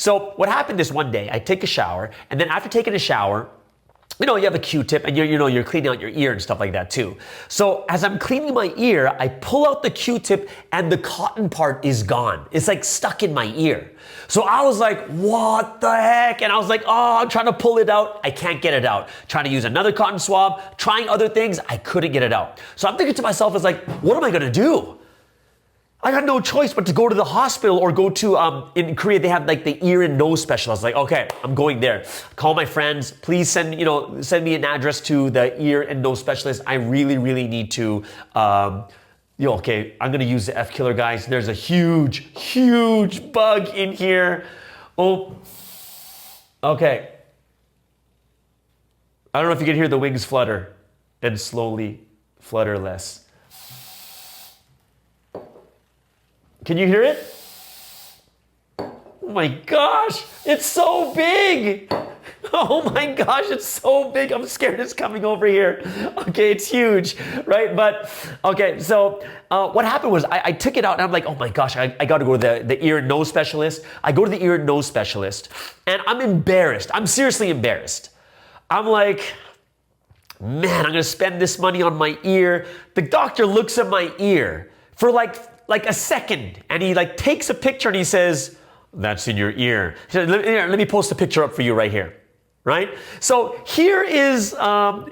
So what happened is one day I take a shower, and then after taking a shower, you know, you have a Q-tip and you're cleaning out your ear and stuff like that too. So as I'm cleaning my ear, I pull out the Q-tip and the cotton part is gone. It's like stuck in my ear. So I was like, what the heck? And I was like, oh, I'm trying to pull it out. I can't get it out. Trying to use another cotton swab, trying other things. I couldn't get it out. So I'm thinking to myself, it's like, what am I going to do? I got no choice but to go to the hospital or go to, in Korea, they have like the ear and nose specialist. Like, okay, I'm going there. Call my friends. Please send me an address to the ear and nose specialist. I really, really need to, okay, I'm going to use the F killer, guys. There's a huge, huge bug in here. Oh, okay. I don't know if you can hear the wings flutter and slowly flutter less. Can you hear it? Oh my gosh, it's so big. Oh my gosh, it's so big. I'm scared it's coming over here. Okay, it's huge, right? But, okay, so what happened was I took it out and I'm like, oh my gosh, I got to go to the ear and nose specialist. I go to the ear and nose specialist and I'm embarrassed. I'm seriously embarrassed. I'm like, man, I'm going to spend this money on my ear. The doctor looks at my ear for like a second, and he like takes a picture and he says, that's in your ear. He said, let me post a picture up for you right here, right? So here is, the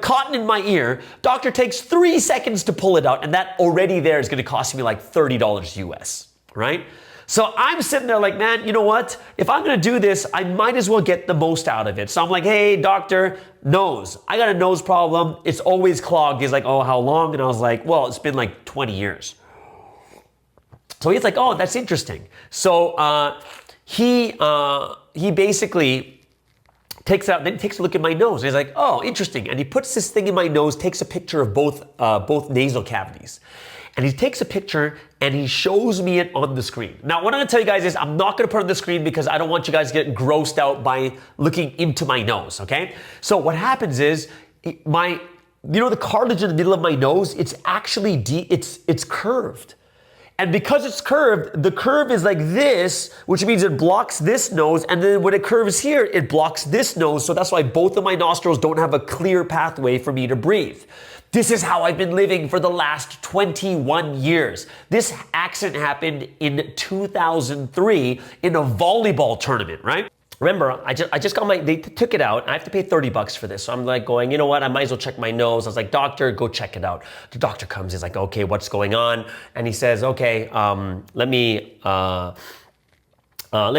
cotton in my ear. Doctor takes 3 seconds to pull it out, and that already there is gonna cost me like $30 US, right? So I'm sitting there like, man, you know what? If I'm gonna do this, I might as well get the most out of it. So I'm like, hey, doctor, nose. I got a nose problem. It's always clogged. He's like, oh, how long? And I was like, well, it's been like 20 years. So he's like, oh, that's interesting. So he basically takes out, then takes a look at my nose. And he's like, oh, interesting. And he puts this thing in my nose, takes a picture of both nasal cavities. And he takes a picture and he shows me it on the screen. Now, what I'm gonna tell you guys is I'm not gonna put it on the screen because I don't want you guys to get grossed out by looking into my nose, okay? So what happens is the cartilage in the middle of my nose, it's actually, it's curved. And because it's curved, the curve is like this, which means it blocks this nose. And then when it curves here, it blocks this nose. So that's why both of my nostrils don't have a clear pathway for me to breathe. This is how I've been living for the last 21 years. This accident happened in 2003 in a volleyball tournament, right? Remember, I just got they took it out. I have to pay $30 for this. So I'm like going, you know what? I might as well check my nose. I was like, doctor, go check it out. The doctor comes, he's like, okay, what's going on? And he says, okay, let me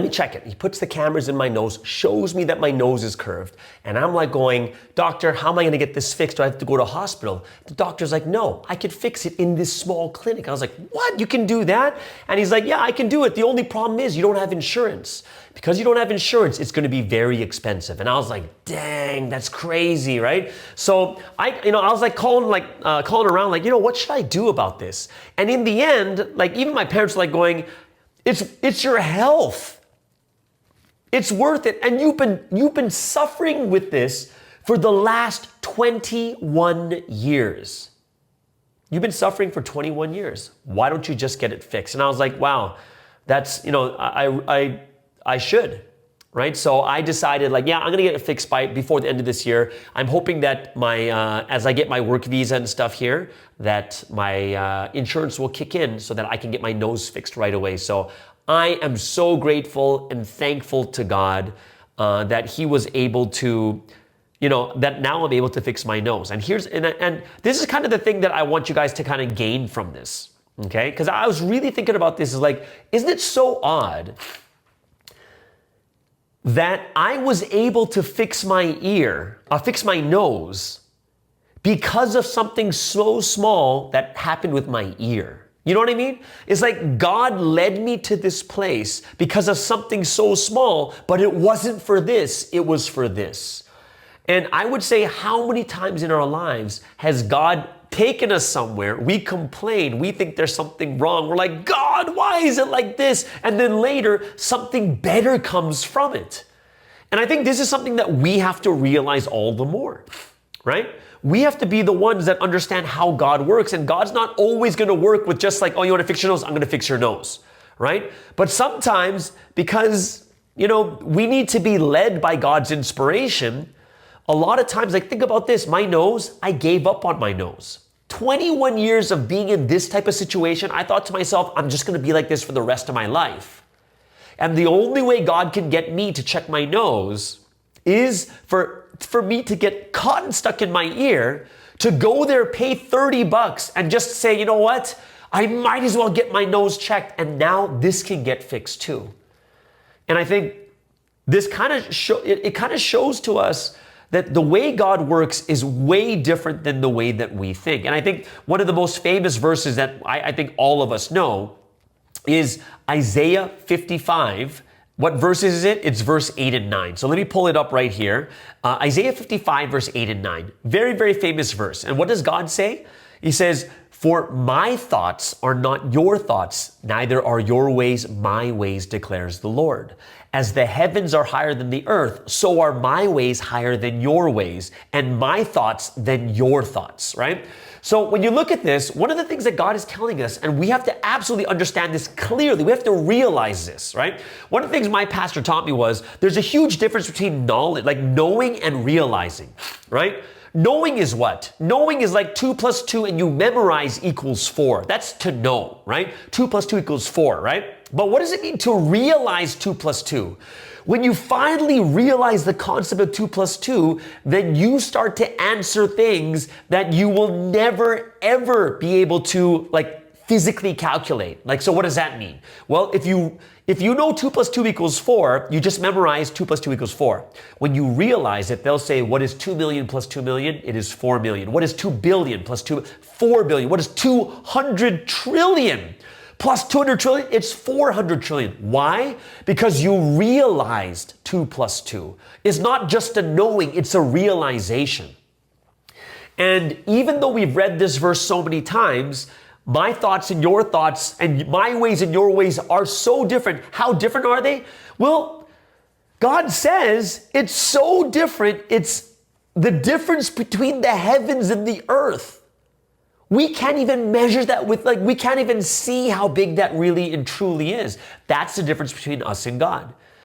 check it. He puts the cameras in my nose, shows me that my nose is curved. And I'm like going, doctor, how am I gonna get this fixed? Do I have to go to a hospital? The doctor's like, no, I could fix it in this small clinic. I was like, what? You can do that? And he's like, yeah, I can do it. The only problem is you don't have insurance. Because you don't have insurance, it's gonna be very expensive. And I was like, dang, that's crazy, right? So I was like calling around, like, what should I do about this? And in the end, like even my parents were like going, it's your health. It's worth it. And you've been suffering with this for the last 21 years. You've been suffering for 21 years. Why don't you just get it fixed? And I was like, wow, that's, I should, right? So I decided like, yeah, I'm gonna get it fixed before the end of this year. I'm hoping that as I get my work visa and stuff here, that my insurance will kick in so that I can get my nose fixed right away. So I am so grateful and thankful to God that He was able to, that now I'm able to fix my nose. And this is kind of the thing that I want you guys to kind of gain from this, okay? Because I was really thinking about this, is like, isn't it so odd that I was able to fix my nose because of something so small that happened with my ear? You know what I mean? It's like God led me to this place because of something so small, but it wasn't for this, it was for this. And I would say, how many times in our lives has God taken us somewhere, we complain, we think there's something wrong, we're like, God, why is it like this? And then later, something better comes from it. And I think this is something that we have to realize all the more, right? We have to be the ones that understand how God works, and God's not always gonna work with just like, oh, you wanna fix your nose? I'm gonna fix your nose, right? But sometimes because, we need to be led by God's inspiration, a lot of times, like think about this, my nose, I gave up on my nose. 21 years of being in this type of situation, I thought to myself, I'm just going to be like this for the rest of my life. And the only way God can get me to check my nose is for me to get cotton stuck in my ear, to go there, pay $30 and just say, you know what? I might as well get my nose checked. And now this can get fixed too. And I think this kind of shows to us that the way God works is way different than the way that we think. And I think one of the most famous verses that I think all of us know is Isaiah 55. What verse is it? It's verse 8 and 9. So let me pull it up right here. Isaiah 55, verse 8 and 9. Very, very famous verse. And what does God say? He says, "For my thoughts are not your thoughts, neither are your ways my ways, declares the Lord. As the heavens are higher than the earth, so are my ways higher than your ways, and my thoughts than your thoughts," right? So when you look at this, one of the things that God is telling us, and we have to absolutely understand this clearly, we have to realize this, right? One of the things my pastor taught me was there's a huge difference between knowledge, like knowing and realizing, right? Knowing is what? Knowing is like 2 plus 2 and you memorize equals 4. That's to know, right? 2 plus 2 equals 4, right? But what does it mean to realize 2 plus 2? When you finally realize the concept of 2 plus 2, then you start to answer things that you will never, ever be able to physically calculate. So what does that mean? Well, if you know 2 plus 2 equals 4, you just memorize 2 plus 2 equals 4. When you realize it, they'll say, what is 2 million plus 2 million? It is 4 million. What is 2 billion plus 4 billion? What is 200 trillion? Plus 200 trillion, it's 400 trillion. Why? Because you realized 2 plus 2. It's not just a knowing, it's a realization. And even though we've read this verse so many times, my thoughts and your thoughts and my ways and your ways are so different. How different are they? Well, God says it's so different. It's the difference between the heavens and the earth. We can't even measure that we can't even see how big that really and truly is. That's the difference between us and God.